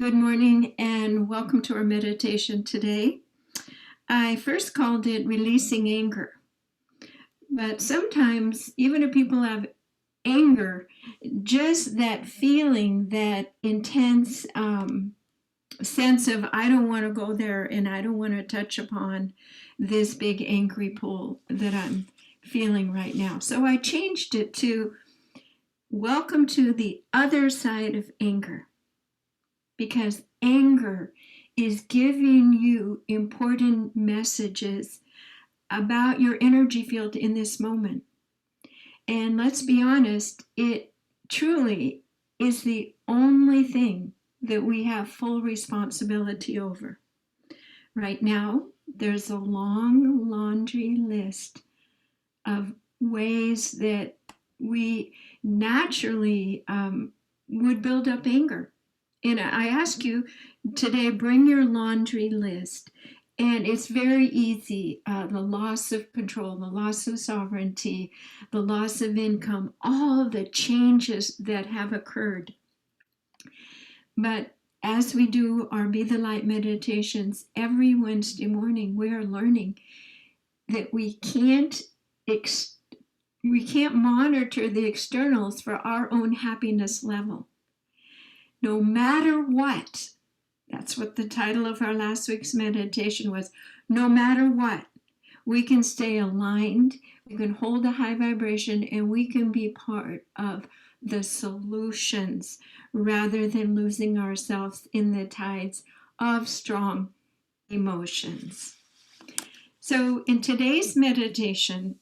Good morning and welcome to our meditation today. I first called it releasing anger, but sometimes even if people have anger, just that feeling, that intense sense of I don't want to go there and I don't want to touch upon this big angry pull that I'm feeling right now. So I changed it to welcome to the other side of anger, because anger is giving you important messages about your energy field in this moment. And let's be honest, it truly is the only thing that we have full responsibility over. Right now, there's a long laundry list of ways that we naturally would build up anger. And I ask you today, bring your laundry list. And it's very easy. The loss of control, the loss of sovereignty, the loss of income, all the changes that have occurred. But as we do our Be the Light meditations every Wednesday morning, we are learning that we can't monitor the externals for our own happiness level. No matter what, that's what the title of our last week's meditation was. No matter what, we can stay aligned, we can hold a high vibration, and we can be part of the solutions rather than losing ourselves in the tides of strong emotions. So in today's meditation,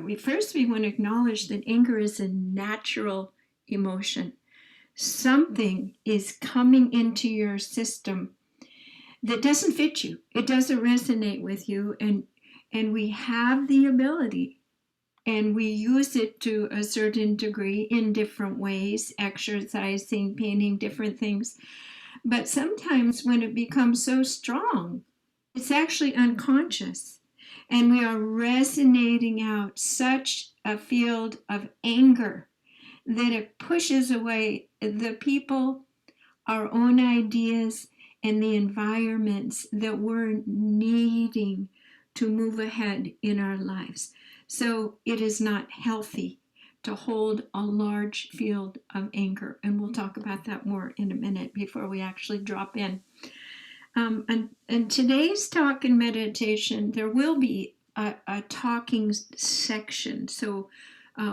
we want to acknowledge that anger is a natural emotion. Something is coming into your system that doesn't fit you. It doesn't resonate with you. And we have the ability, and we use it to a certain degree in different ways, exercising, painting, different things. But sometimes when it becomes so strong, it's actually unconscious. And we are resonating out such a field of anger that it pushes away the people, our own ideas, and the environments that we're needing to move ahead in our lives. So it is not healthy to hold a large field of anger. And we'll talk about that more in a minute before we actually drop in. And today's talk and meditation, there will be a talking section. So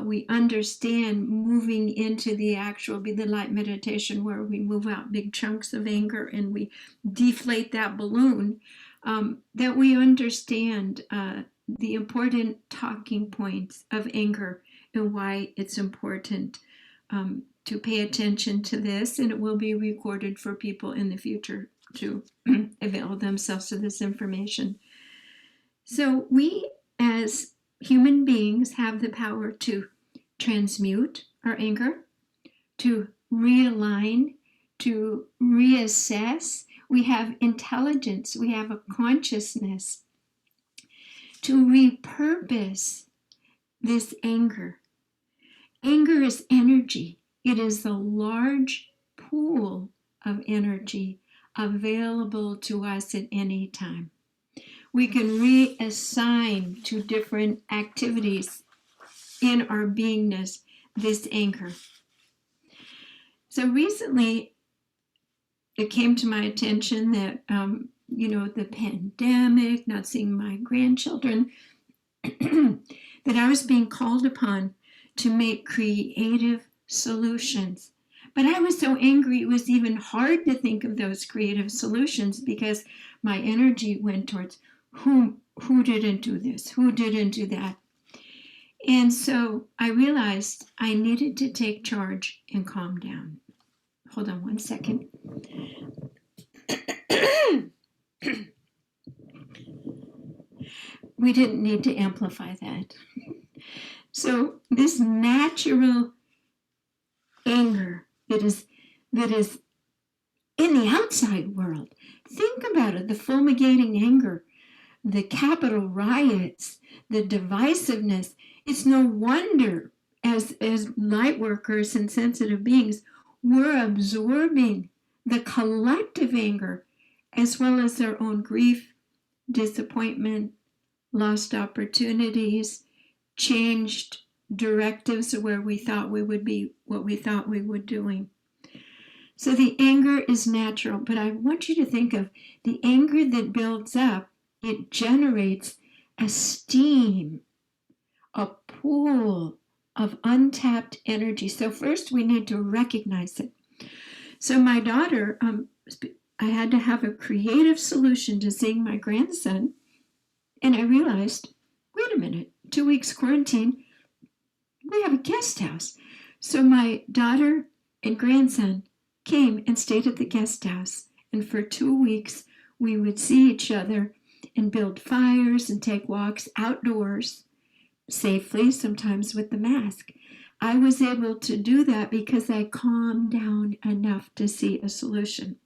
we understand moving into the actual Be the Light meditation, where we move out big chunks of anger and we deflate that balloon, that we understand the important talking points of anger and why it's important to pay attention to this. And it will be recorded for people in the future to avail themselves of this information. So we, as human beings, have the power to transmute our anger, to realign, to reassess. We have intelligence, we have a consciousness to repurpose this anger. Anger is energy. It is a large pool of energy available to us at any time. We can reassign to different activities in our beingness this anger. So recently, it came to my attention that, the pandemic, not seeing my grandchildren, that I was being called upon to make creative solutions. But I was so angry, it was even hard to think of those creative solutions because my energy went towards who didn't do this, who didn't do that. And so I realized I needed to take charge and calm down. Hold on one second. We didn't need to amplify that. So this natural anger that is in the outside world, think about it, the fulminating anger, the capital riots, the divisiveness. It's no wonder as light workers and sensitive beings, we're absorbing the collective anger, as well as their own grief, disappointment, lost opportunities, changed directives where we thought we would be what we thought we were doing. So the anger is natural, but I want you to think of the anger that builds up. It generates a steam, a pool of untapped energy. So first we need to recognize it. So my daughter, I had to have a creative solution to seeing my grandson. And I realized, wait a minute, 2 weeks quarantine, we have a guest house. So my daughter and grandson came and stayed at the guest house. And for 2 weeks, we would see each other and build fires and take walks outdoors safely, sometimes with the mask. I was able to do that because I calmed down enough to see a solution.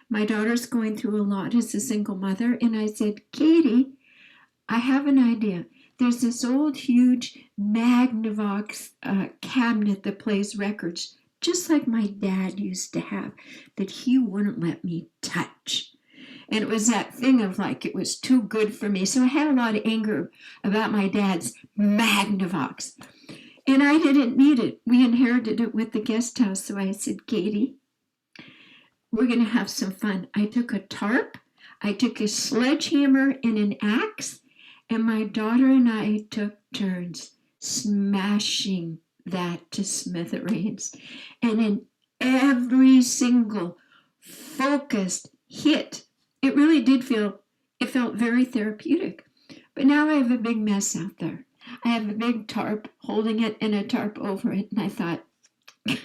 My daughter's going through a lot as a single mother, and I said, Katie, I have an idea. There's this old, huge Magnavox cabinet that plays records, just like my dad used to have, that he wouldn't let me touch. And it was that thing of like, it was too good for me. So I had a lot of anger about my dad's Magnavox. And I didn't need it. We inherited it with the guest house. So I said, Katie, we're going to have some fun. I took a tarp, I took a sledgehammer and an axe, and my daughter and I took turns smashing that to smithereens. And in every single focused hit, it really did it felt very therapeutic. But now I have a big mess out there. I have a big tarp holding it and a tarp over it. And I thought, we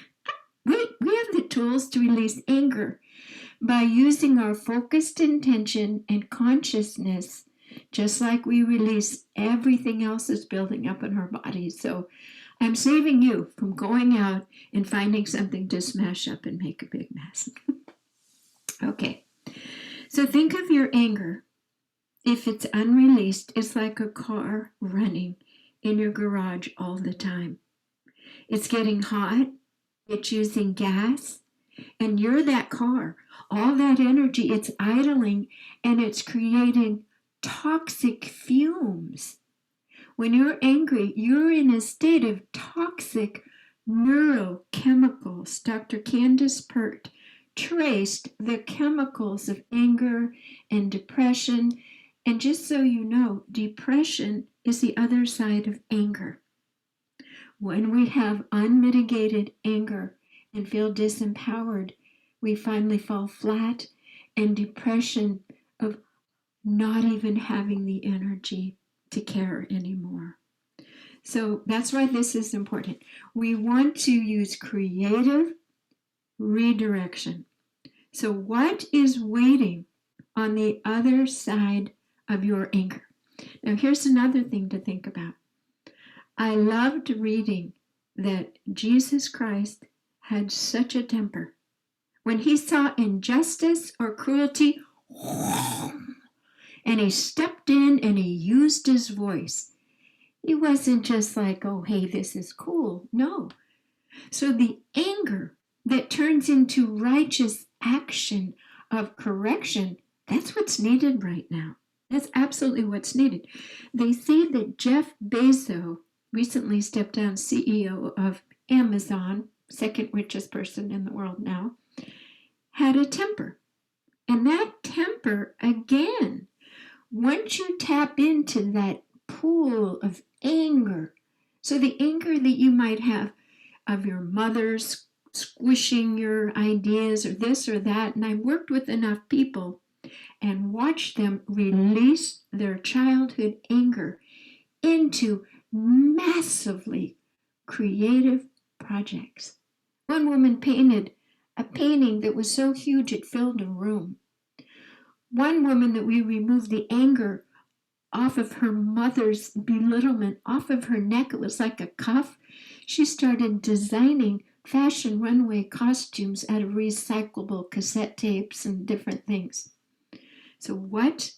have the tools to release anger by using our focused intention and consciousness, just like we release everything else that's building up in our bodies. So I'm saving you from going out and finding something to smash up and make a big mess. Okay, so think of your anger. If it's unreleased, it's like a car running in your garage all the time. It's getting hot, it's using gas, and you're that car. All that energy, it's idling, and it's creating toxic fumes. When you're angry, you're in a state of toxic neurochemicals. Dr. Candace Pert traced the chemicals of anger and depression. And just so you know, depression is the other side of anger. When we have unmitigated anger and feel disempowered, we finally fall flat, and depression of not even having the energy to care anymore. So that's why this is important. We want to use creative redirection. So what is waiting on the other side of your anger? Now here's another thing to think about. I loved reading that Jesus Christ had such a temper. When he saw injustice or cruelty, and he stepped in and he used his voice. He wasn't just like, oh, hey, this is cool. No. So the anger that turns into righteous action of correction, that's what's needed right now. That's absolutely what's needed. They say that Jeff Bezos, recently stepped down CEO of Amazon, second richest person in the world now, had a temper. And that temper, again, once you tap into that pool of anger, so the anger that you might have of your mother squishing your ideas or this or that, and I worked with enough people and watched them release their childhood anger into massively creative projects. One woman painted a painting that was so huge it filled a room. One woman that we removed the anger off of her mother's belittlement, off of her neck, it was like a cuff. She started designing fashion runway costumes out of recyclable cassette tapes and different things. So what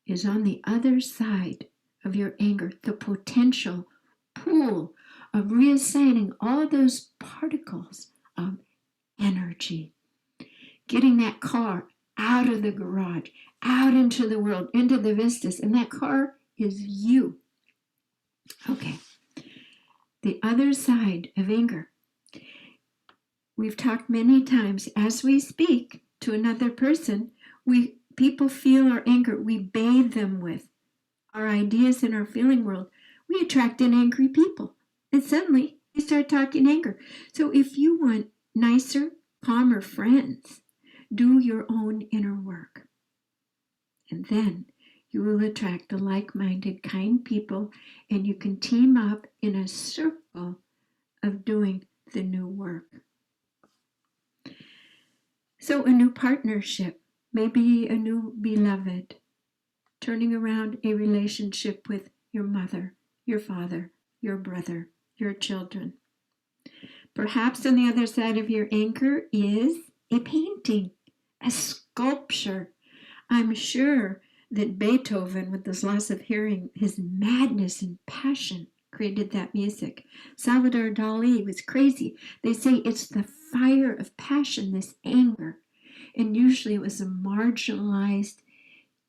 is on the other side of your anger? The potential pool of reassigning all those particles of energy. getting that car out of the garage, out into the world, into the vistas, and that car is you. Okay. The other side of anger. We've talked many times, as we speak to another person, people feel our anger, we bathe them with our ideas in our feeling world. We attract in angry people, and suddenly you start talking anger. So if you want nicer, calmer friends, do your own inner work. And then you will attract the like-minded, kind people, and you can team up in a circle of doing the new work. So a new partnership, maybe a new beloved, turning around a relationship with your mother, your father, your brother, your children. Perhaps on the other side of your anger is a painting, a sculpture. I'm sure that Beethoven, with his loss of hearing, his madness and passion, created that music. Salvador Dali was crazy. They say it's the fire of passion, this anger. And usually it was a marginalized,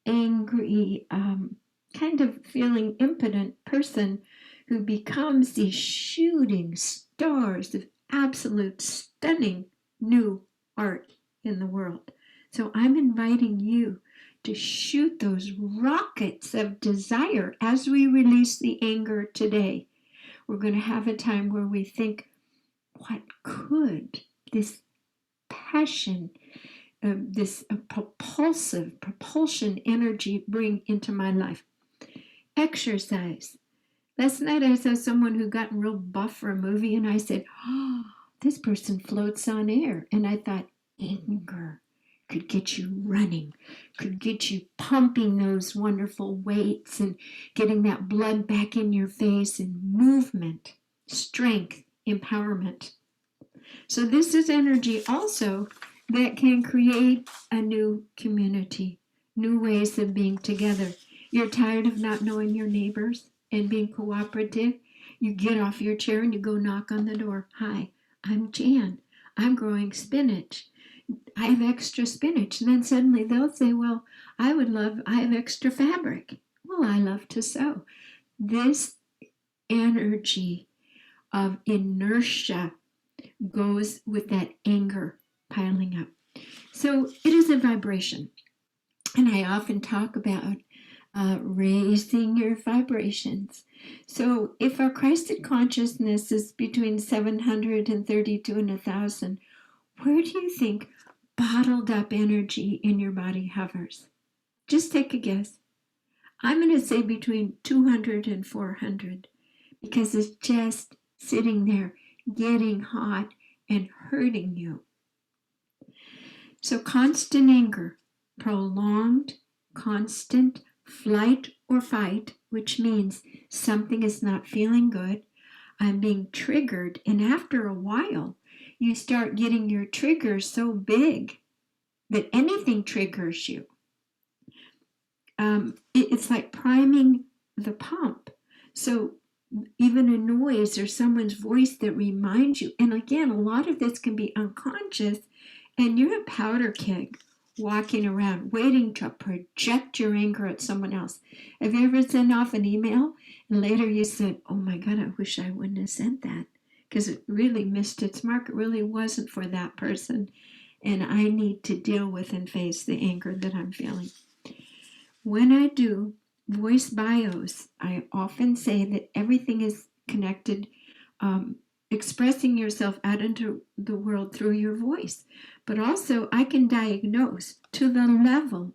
angry, kind of feeling impotent person who becomes these shooting stars of absolute stunning new art in the world. So I'm inviting you to shoot those rockets of desire as we release the anger today. We're going to have a time where we think, what could this passion, this propulsion energy bring into my life? Exercise. Last night I saw someone who got real buff for a movie, and I said, oh, this person floats on air. And I thought, anger could get you running, could get you pumping those wonderful weights and getting that blood back in your face, and movement, strength, empowerment. So this is energy also that can create a new community, new ways of being together. You're tired of not knowing your neighbors and being cooperative. You get off your chair and you go knock on the door. Hi, I'm Jan. I'm growing spinach. I have extra spinach. And then suddenly they'll say, well, I have extra fabric. Well, I love to sew. This energy of inertia goes with that anger piling up. So it is a vibration. And I often talk about raising your vibrations. So if our Christed consciousness is between 732 and 1,000, where do you think bottled up energy in your body hovers? Just take a guess. I'm going to say between 200 and 400, because it's just sitting there getting hot and hurting you. So constant anger, prolonged, constant flight or fight, which means something is not feeling good, I'm being triggered, and after a while, you start getting your triggers so big that anything triggers you. It's like priming the pump. So even a noise or someone's voice that reminds you, and again, a lot of this can be unconscious, and you're a powder keg walking around waiting to project your anger at someone else. Have you ever sent off an email and later you said, oh my God, I wish I wouldn't have sent that, because it really missed its mark. It really wasn't for that person, and I need to deal with and face the anger that I'm feeling. When I do voice bios, I often say that everything is connected, expressing yourself out into the world through your voice. But also I can diagnose to the level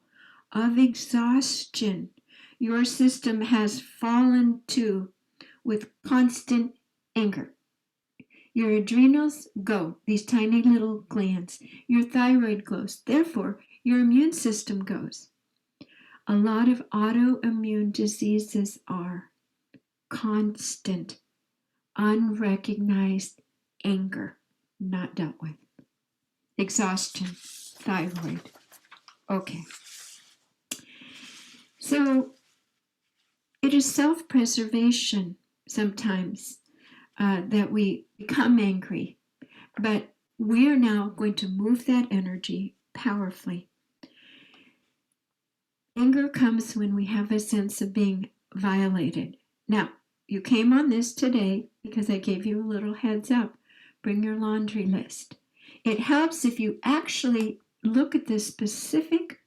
of exhaustion your system has fallen to with constant anger. Your adrenals go, these tiny little glands. Your thyroid goes. Therefore, your immune system goes. A lot of autoimmune diseases are constant, unrecognized anger, not dealt with. Exhaustion, thyroid. Okay. So it is self-preservation sometimes that we become angry, but we are now going to move that energy powerfully. Anger comes when we have a sense of being violated. Now, you came on this today because I gave you a little heads up. Bring your laundry list. It helps if you actually look at the specific,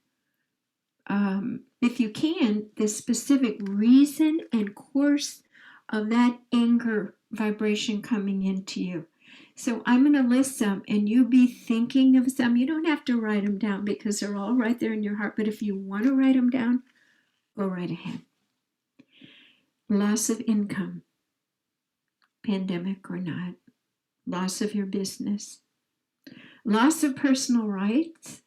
if you can, the specific reason and course of that anger vibration coming into you. So I'm going to list some, and you be thinking of some. You don't have to write them down because they're all right there in your heart. But if you want to write them down, go right ahead. Loss of income, pandemic or not. Loss of your business. Loss of personal rights.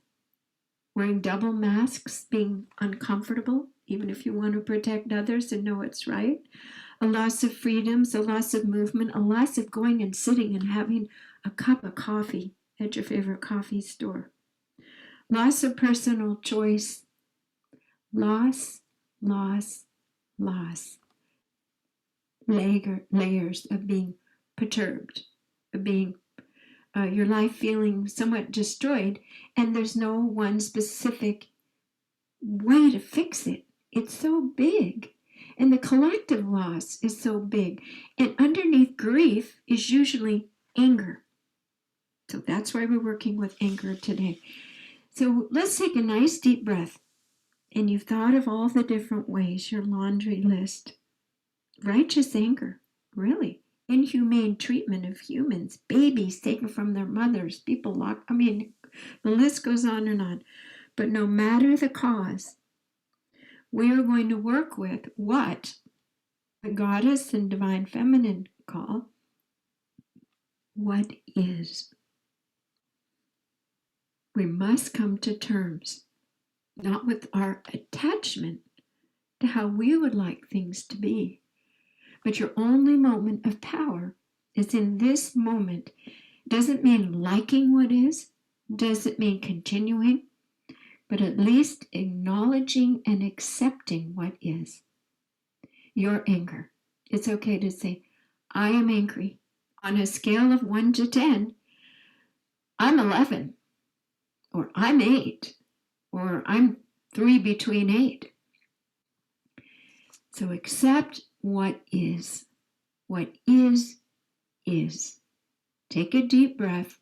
Wearing double masks, being uncomfortable, even if you want to protect others and know it's right. A loss of freedoms, a loss of movement, a loss of going and sitting and having a cup of coffee at your favorite coffee store. Loss of personal choice. Loss, loss, loss. Layers of being perturbed, of being your life feeling somewhat destroyed, and there's no one specific way to fix it. It's so big. And the collective loss is so big. And underneath grief is usually anger. So that's why we're working with anger today. So let's take a nice deep breath. And you've thought of all the different ways, your laundry list. Righteous anger, really. Inhumane treatment of humans, babies taken from their mothers, people locked. The list goes on and on. But no matter the cause, we are going to work with what the goddess and divine feminine call what is. We must come to terms, not with our attachment to how we would like things to be, but your only moment of power is in this moment. Doesn't mean liking what is, doesn't mean continuing, but at least acknowledging and accepting what is. Your anger. It's okay to say, I am angry. On a scale of 1 to 10, I'm 11, or I'm 8, or I'm 3 between 8. So accept what is. What is. Take a deep breath,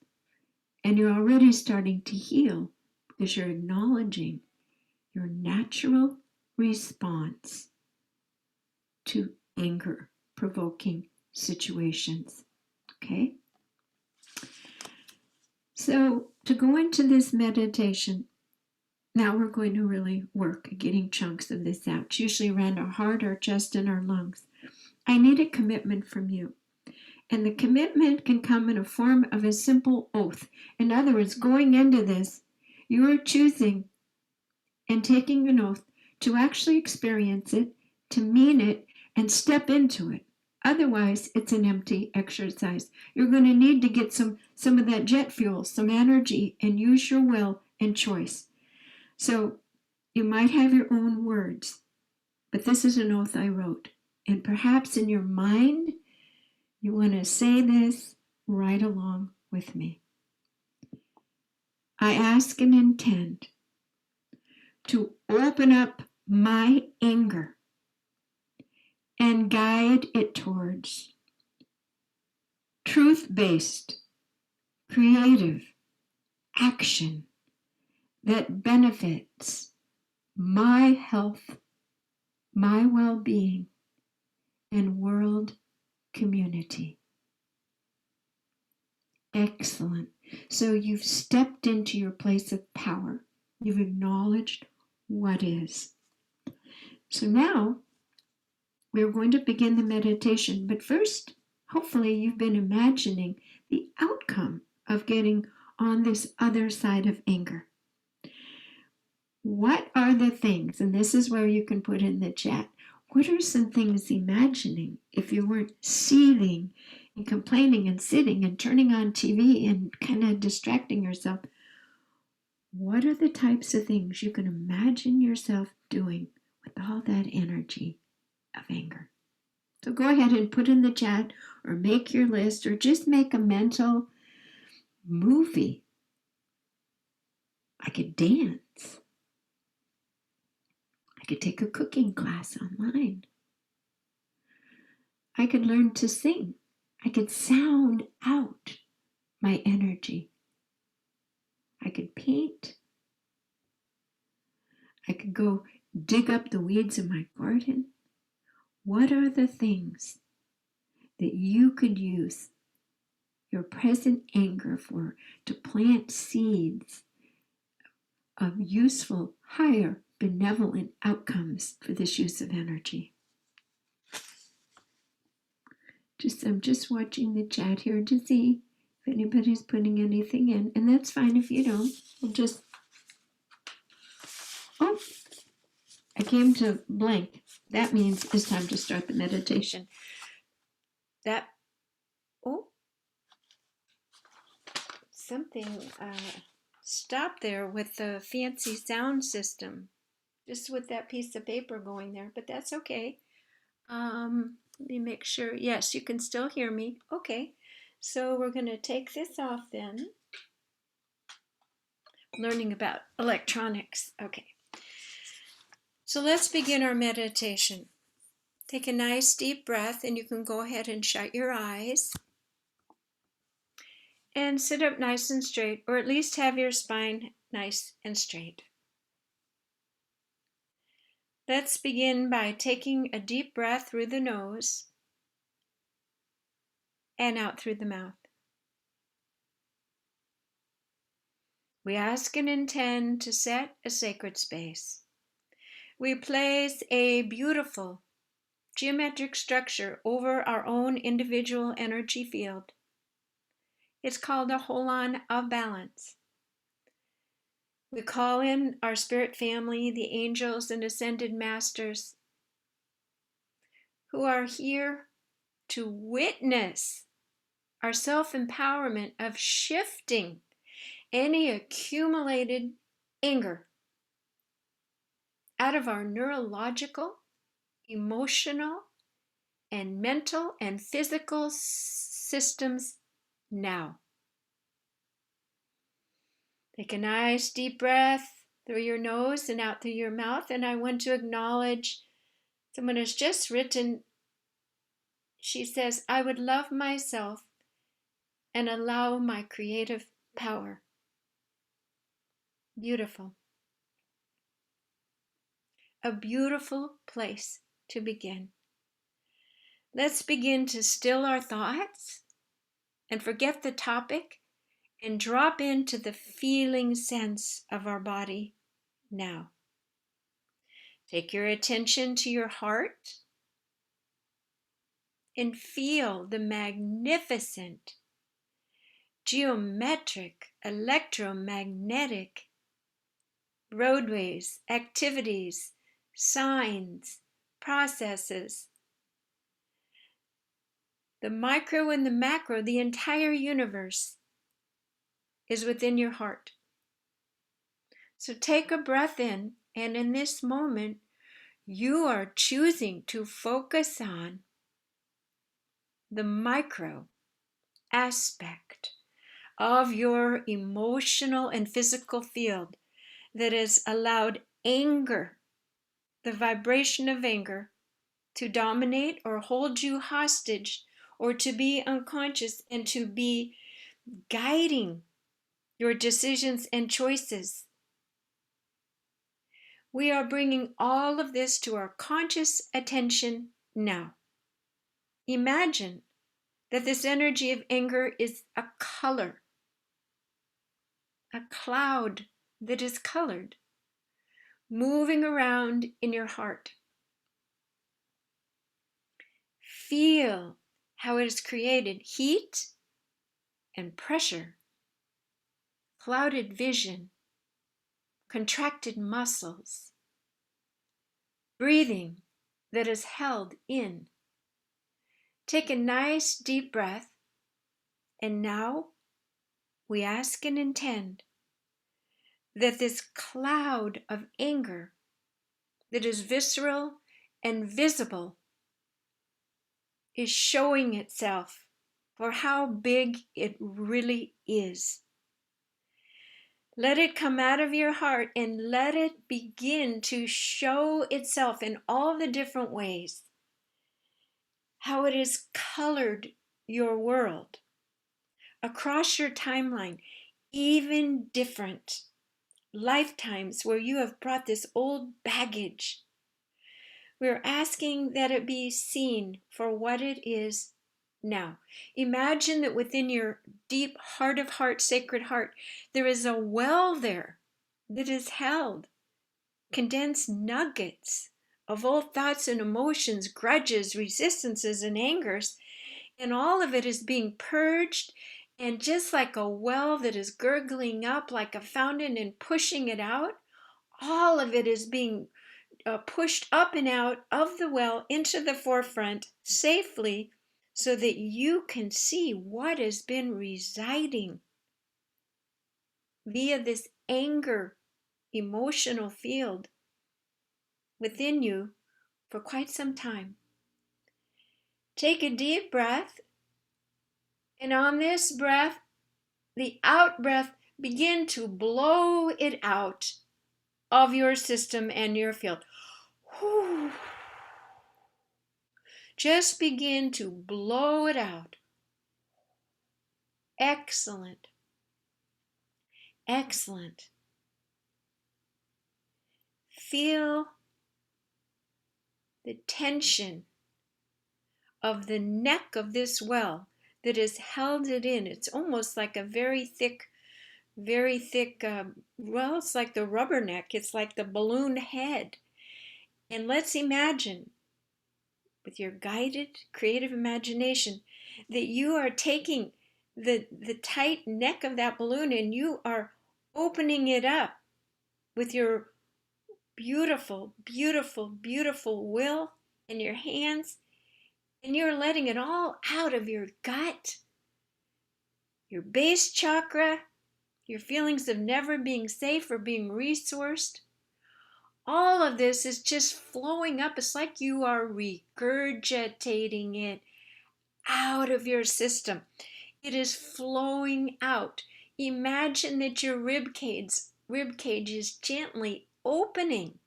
and you're already starting to heal because you're acknowledging your natural response to anger-provoking situations. Okay? So to go into this meditation, now we're going to really work at getting chunks of this out. It's usually around our heart, our chest, and our lungs. I need a commitment from you. And the commitment can come in a form of a simple oath. In other words, going into this, you are choosing and taking an oath to actually experience it, to mean it, and step into it. Otherwise, it's an empty exercise. You're going to need to get some of that jet fuel, some energy, and use your will and choice. So you might have your own words, but this is an oath I wrote. And perhaps in your mind, you want to say this right along with me. I ask and intend to open up my anger and guide it towards truth-based, creative action that benefits my health, my well-being, and world community. Excellent. So you've stepped into your place of power. You've acknowledged what is. So now we're going to begin the meditation. But first, hopefully you've been imagining the outcome of getting on this other side of anger. What are the things, and this is where you can put in the chat, what are some things imagining if you weren't seething and complaining and sitting and turning on TV and kind of distracting yourself? What are the types of things you can imagine yourself doing with all that energy of anger? So go ahead and put in the chat or make your list or just make a mental movie. I could dance. I could take a cooking class online. I could learn to sing. I could sound out my energy. I could paint. I could go dig up the weeds in my garden. What are the things that you could use your present anger for to plant seeds of useful, higher, benevolent outcomes for this use of energy? I'm just watching the chat here to see if anybody's putting anything in, and that's fine if you don't. We'll just, oh, I came to blank. That means it's time to start the meditation. Something stopped there with the fancy sound system, just with that piece of paper going there, but that's okay. Let me make sure. Yes, you can still hear me. Okay, so we're going to take this off then. Learning about electronics. Okay, so let's begin our meditation. Take a nice deep breath, and you can go ahead and shut your eyes. And sit up nice and straight, or at least have your spine nice and straight. Let's begin by taking a deep breath through the nose and out through the mouth. We ask and intend to set a sacred space. We place a beautiful geometric structure over our own individual energy field. It's called a holon of balance. We call in our spirit family, the angels and ascended masters, who are here to witness our self-empowerment of shifting any accumulated anger out of our neurological, emotional, and mental and physical systems now. Take a nice deep breath through your nose and out through your mouth. And I want to acknowledge someone has just written, she says, I would love myself and allow my creative power. Beautiful. A beautiful place to begin. Let's begin to still our thoughts and forget the topic and drop into the feeling sense of our body now. Take your attention to your heart and feel the magnificent geometric, electromagnetic roadways, activities, signs, processes. The micro and the macro, the entire universe is within your heart. So take a breath in, and in this moment, you are choosing to focus on the micro aspect of your emotional and physical field that has allowed anger, the vibration of anger, to dominate or hold you hostage, or to be unconscious and to be guiding your decisions and choices. We are bringing all of this to our conscious attention now. Imagine that this energy of anger is a color, a cloud that is colored, moving around in your heart. Feel how it has created heat and pressure, clouded vision, contracted muscles, breathing that is held in. Take a nice deep breath, and now we ask and intend that this cloud of anger that is visceral and visible is showing itself for how big it really is. Let it come out of your heart and let it begin to show itself in all the different ways. How it has colored your world across your timeline, even different lifetimes where you have brought this old baggage. We're asking that it be seen for what it is now. Imagine that within your deep heart of heart, sacred heart, there is a well there that is held, condensed nuggets of old thoughts and emotions, grudges, resistances, and angers, and all of it is being purged. And just like a well that is gurgling up like a fountain and pushing it out, all of it is being pushed up and out of the well into the forefront safely so that you can see what has been residing via this anger emotional field within you for quite some time. Take a deep breath, and on this breath, the out breath, begin to blow it out of your system and your field. Whew. Just begin to blow it out. Excellent. Excellent. Feel the tension of the neck of this well that has held it in. It's almost like a very thick, well, it's like the rubber neck. It's like the balloon head. And let's imagine, with your guided, creative imagination, that you are taking the tight neck of that balloon and you are opening it up with your beautiful, beautiful, beautiful will in your hands, and you're letting it all out of your gut, your base chakra, your feelings of never being safe or being resourced. All of this is just flowing up. It's like you are regurgitating it out of your system. It is flowing out. Imagine that your rib cage is gently opening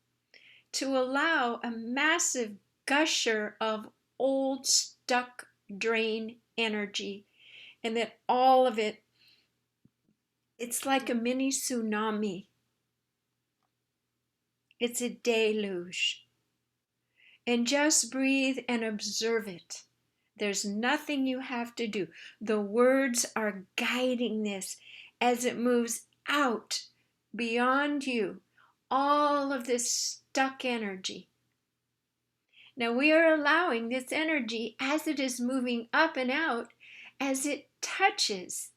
to allow a massive gusher of old stuck drain energy, and that all of it, it's like a mini tsunami. It's a deluge. And just breathe and observe it. There's nothing you have to do. The words are guiding this as it moves out beyond you. All of this stuck energy. Now we are allowing this energy as it is moving up and out, as it touches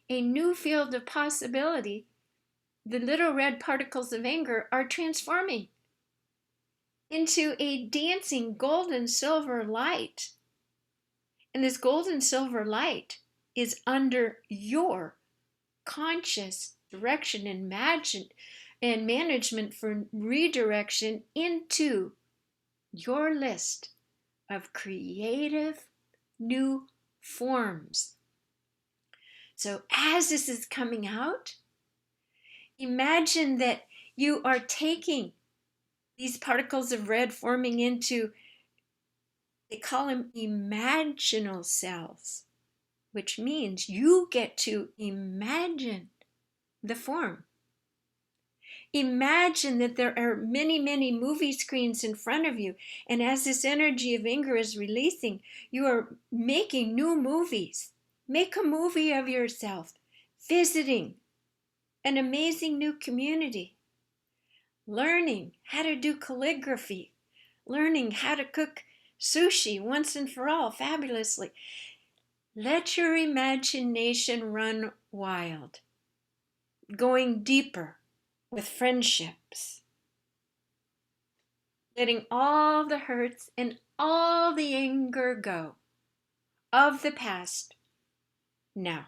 a new field of possibility, the little red particles of anger are transforming into a dancing golden silver light. And this golden silver light is under your conscious direction and management for redirection into your list of creative new forms. So as this is coming out, imagine that you are taking these particles of red forming into, they call them imaginal cells, which means you get to imagine the form. Imagine that there are many, many movie screens in front of you, and as this energy of anger is releasing, you are making new movies. Make a movie of yourself, visiting an amazing new community, learning how to do calligraphy, learning how to cook sushi once and for all, fabulously. Let your imagination run wild, going deeper with friendships, letting all the hurts and all the anger go of the past. Now,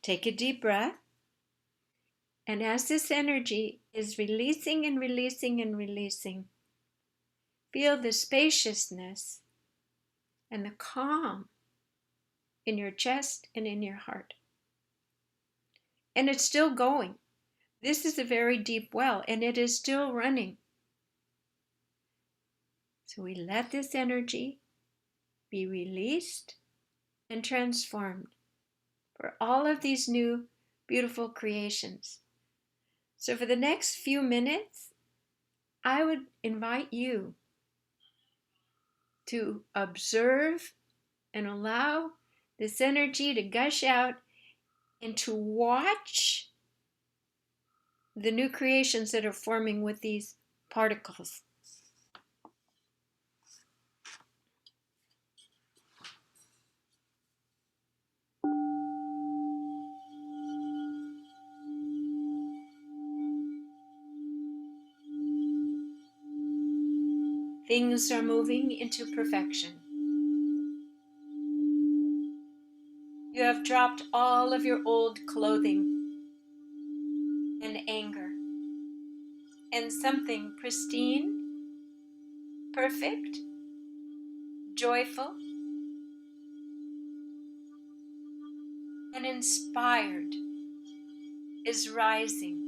take a deep breath, and as this energy is releasing and releasing and releasing, feel the spaciousness and the calm in your chest and in your heart. And it's still going. This is a very deep well, and it is still running. So we let this energy be released and transformed for all of these new beautiful creations. So for the next few minutes, I would invite you to observe and allow this energy to gush out and to watch the new creations that are forming with these particles. Things are moving into perfection. You have dropped all of your old clothing and anger, and something pristine, perfect, joyful, and inspired is rising.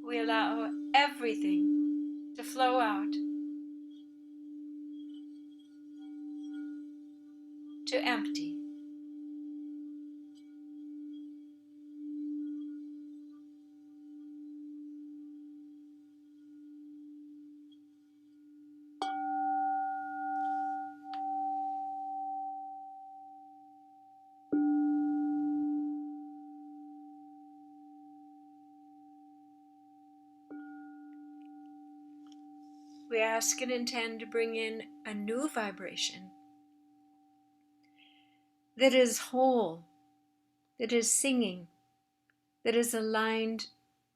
We allow everything to flow out, to empty. We ask and intend to bring in a new vibration that is whole, that is singing, that is aligned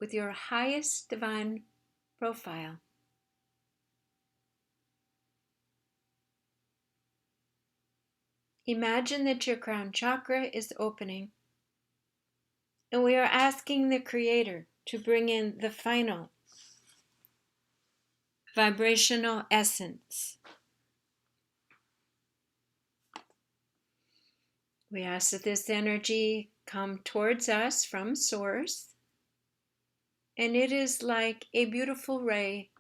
with your highest divine profile. Imagine that your crown chakra is opening, and we are asking the Creator to bring in the final vibrational essence. We ask that this energy come towards us from Source, and it is like a beautiful ray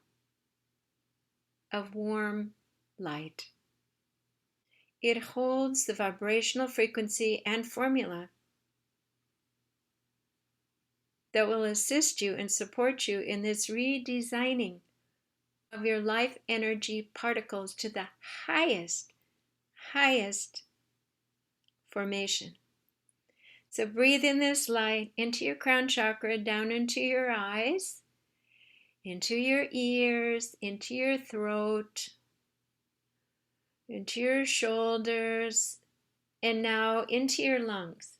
of warm light. It holds the vibrational frequency and formula that will assist you and support you in this redesigning of your life energy particles to the highest formation. So breathe in this light into your crown chakra, down into your eyes, into your ears, into your throat, into your shoulders, and now into your lungs.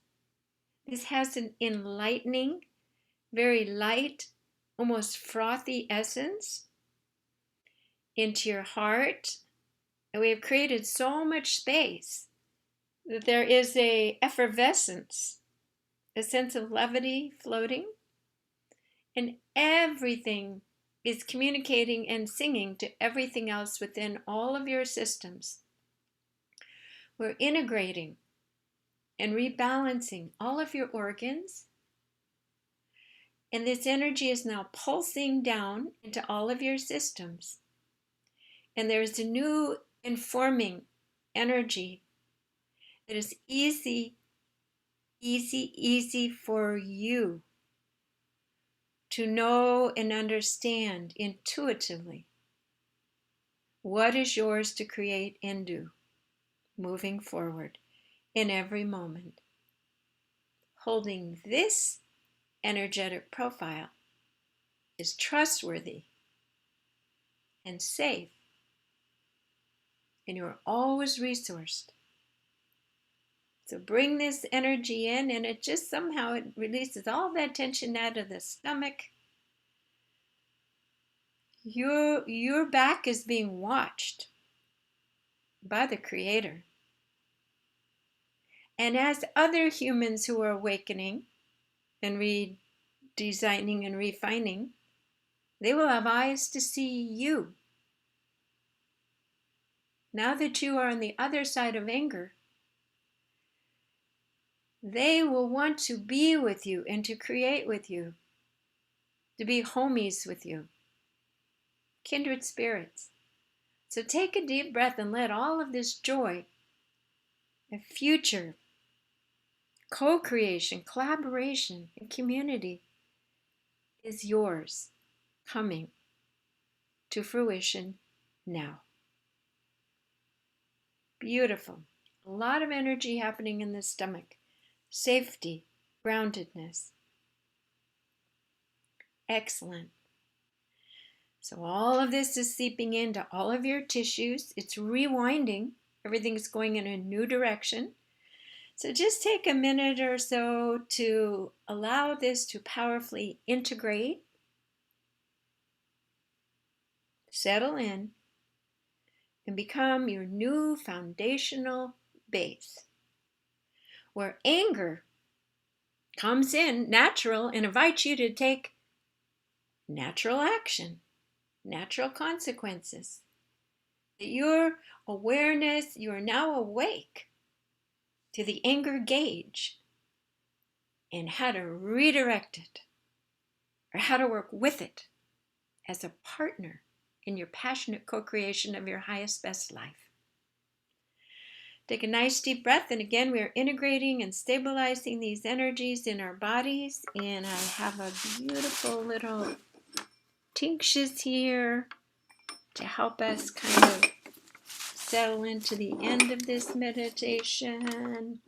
This has an enlightening, very light, almost frothy essence into your heart. And we have created so much space that there is a effervescence, a sense of levity floating, and everything is communicating and singing to everything else within all of your systems. We're integrating and rebalancing all of your organs, and this energy is now pulsing down into all of your systems. And there's a new informing energy that is easy for you to know and understand intuitively what is yours to create and do moving forward in every moment. Holding this energetic profile is trustworthy and safe, and you're always resourced. So bring this energy in, and it just somehow it releases all that tension out of the stomach. Your back is being watched by the Creator. And as other humans who are awakening and redesigning and refining, they will have eyes to see you. Now that you are on the other side of anger, they will want to be with you and to create with you, to be homies with you, kindred spirits. So take a deep breath and let all of this joy, a future, co-creation, collaboration, and community is yours, coming to fruition now. Beautiful. A lot of energy happening in the stomach. Safety, groundedness. Excellent. So all of this is seeping into all of your tissues. It's rewinding. Everything's going in a new direction. So just take a minute or so to allow this to powerfully integrate, settle in, and become your new foundational base, where anger comes in natural and invites you to take natural action, natural consequences. That your awareness, you are now awake to the anger gauge and how to redirect it or how to work with it as a partner in your passionate co-creation of your highest, best life. Take a nice deep breath, and again, we are integrating and stabilizing these energies in our bodies. And I have a beautiful little tinctures here to help us kind of settle into the end of this meditation.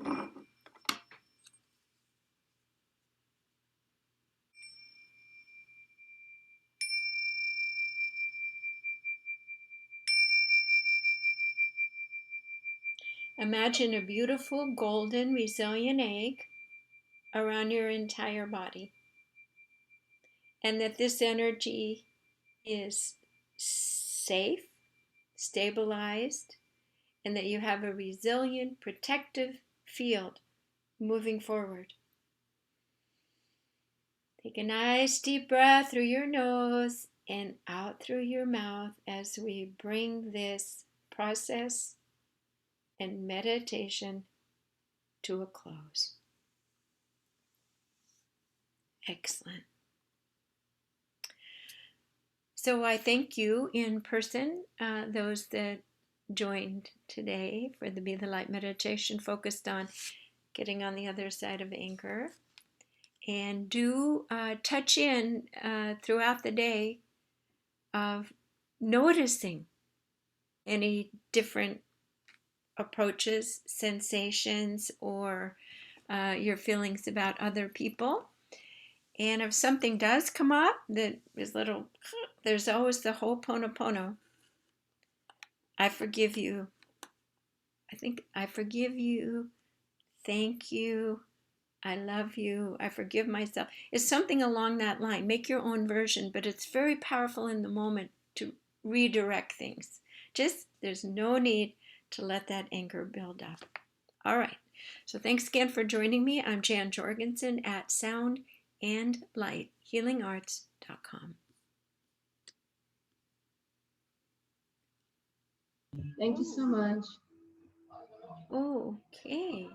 Imagine a beautiful golden resilient egg around your entire body, and that this energy is safe, stabilized, and that you have a resilient, protective field moving forward. Take a nice deep breath through your nose and out through your mouth as we bring this process and meditation to a close. Excellent. So I thank you in person, those that joined today for the Be the Light meditation focused on getting on the other side of anger. And do touch in throughout the day of noticing any different approaches, sensations, or your feelings about other people. And if something does come up that is little, there's always the Ho'oponopono. I forgive you. I think I forgive you. Thank you. I love you. I forgive myself. It's something along that line. Make your own version, but it's very powerful in the moment to redirect things. Just, there's no need to let that anger build up. All right. So thanks again for joining me. I'm Jan Jorgensen at soundandlighthealingarts.com. Thank you so much. Okay.